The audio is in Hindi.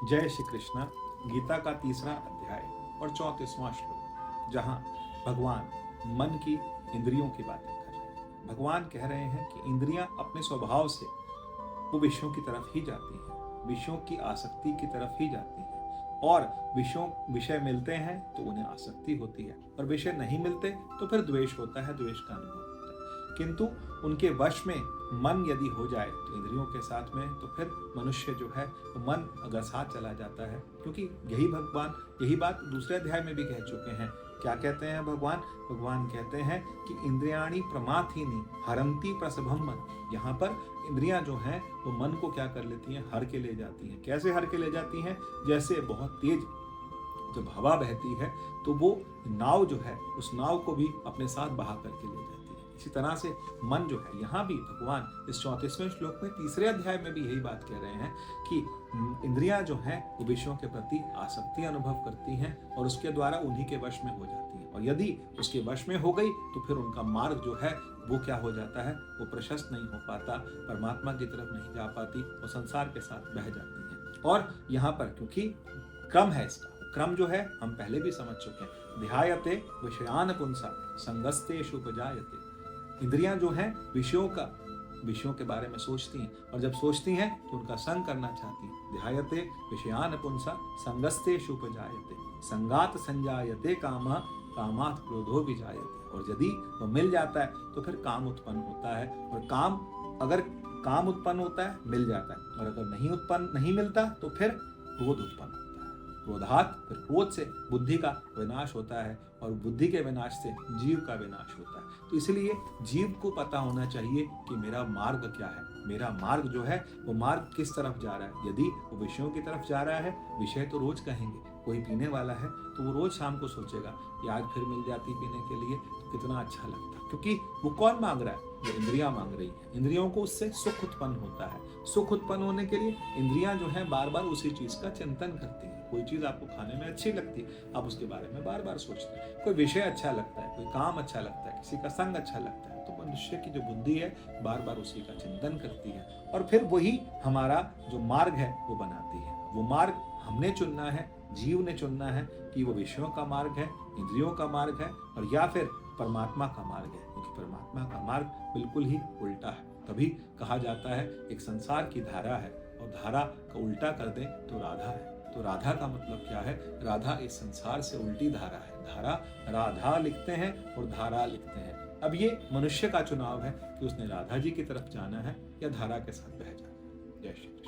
जय श्री कृष्ण। गीता का 3रा अध्याय और 34वां श्लोक, जहां भगवान मन की इंद्रियों की बातें कर रहे हैं। भगवान कह रहे हैं कि इंद्रियां अपने स्वभाव से वो विषयों की तरफ ही जाती हैं, विषयों की आसक्ति की तरफ ही जाती हैं, और विषय मिलते हैं तो उन्हें आसक्ति होती है, और विषय नहीं मिलते तो फिर द्वेष होता है, द्वेष का अनुभव होता है। किंतु उनके वश में मन यदि हो जाए तो इंद्रियों के साथ में, तो फिर मनुष्य जो है वो मन अगर साथ चला जाता है। क्योंकि यही बात दूसरे अध्याय में भी कह चुके हैं। क्या कहते हैं भगवान? भगवान कहते हैं कि इंद्रियाणि प्रमाथीनि हरंती प्रसभम मन। यहाँ पर इंद्रियां जो हैं वो मन को क्या कर लेती हैं? हर के ले जाती हैं। कैसे हर के ले जाती हैं? जैसे बहुत तेज जब हवा बहती है तो वो नाव जो है उस नाव को भी अपने साथ बहा करके ले जाती है। इसी तरह से मन जो है, यहाँ भी भगवान इस 34वें श्लोक में 3रे अध्याय में भी यही बात कह रहे हैं कि इंद्रियां जो हैं वो विषयों के प्रति आसक्ति अनुभव करती हैं और उसके द्वारा उन्हीं के वश में हो जाती हैं। और यदि उसके वश में हो गई तो फिर उनका मार्ग जो है वो क्या हो जाता है? वो प्रशस्त नहीं हो पाता, परमात्मा की तरफ नहीं जा पाती, वो संसार के साथ बह जाती हैं। और यहाँ पर क्योंकि क्रम है, इसका क्रम जो है हम पहले भी समझ चुके हैं। ध्यायते विषयान पुंसा संगस्तेषु उपजायते। इंद्रियां जो हैं विषयों के बारे में सोचती हैं, और जब सोचती हैं तो उनका संग करना चाहती हैं। ध्यायते विषयान पुंसा संगस्तेषु उपजायते संगात संजायते कामा कामात् क्रोधो विजायते। और यदि वो मिल जाता है तो फिर काम उत्पन्न होता है, और अगर काम उत्पन्न होता है मिल जाता है, और अगर नहीं मिलता तो फिर क्रोध उत्पन्न होता है। क्रोधात, फिर क्रोध से बुद्धि का विनाश होता है, और बुद्धि के विनाश से जीव का विनाश होता है। तो इसलिए जीव को पता होना चाहिए कि मेरा मार्ग क्या है, मेरा मार्ग जो है वो मार्ग किस तरफ जा रहा है। यदि वो विषयों की तरफ जा रहा है, विषय तो रोज कहेंगे, कोई पीने वाला है तो वो रोज शाम को सोचेगा कि आज फिर मिल जाती पीने के लिए तो कितना अच्छा लगता। क्योंकि वो कौन मांग रहा है? वो इंद्रियां मांग रही है। इंद्रियों को उससे सुख उत्पन्न होता है। सुख उत्पन्न होने के लिए इंद्रियां जो है बार बार उसी चीज का चिंतन करती है। कोई चीज आपको खाने में अच्छी लगती है, आप उसके बारे में बार बार सोचते हैं। कोई विषय अच्छा लगता है, कोई काम अच्छा लगता है, किसी का संग अच्छा लगता है, तो मनुष्य की जो बुद्धि है बार बार उसी का चिंतन करती है, और फिर वही हमारा जो मार्ग है वो बनाती है। वो मार्ग हमने चुनना है, जीव ने चुनना है कि वो विषयों का मार्ग है, इंद्रियों का मार्ग है, और या फिर परमात्मा का मार्ग है। क्योंकि परमात्मा का मार्ग बिल्कुल ही उल्टा है। तभी कहा जाता है एक संसार की धारा है, और धारा का उल्टा कर दें तो राधा है। तो राधा का मतलब क्या है? राधा इस संसार से उल्टी धारा है। धारा राधा लिखते हैं और धारा लिखते हैं। अब ये मनुष्य का चुनाव है कि उसने राधा जी की तरफ जाना है या धारा के साथ बह जाना है। जय श्री कृष्ण।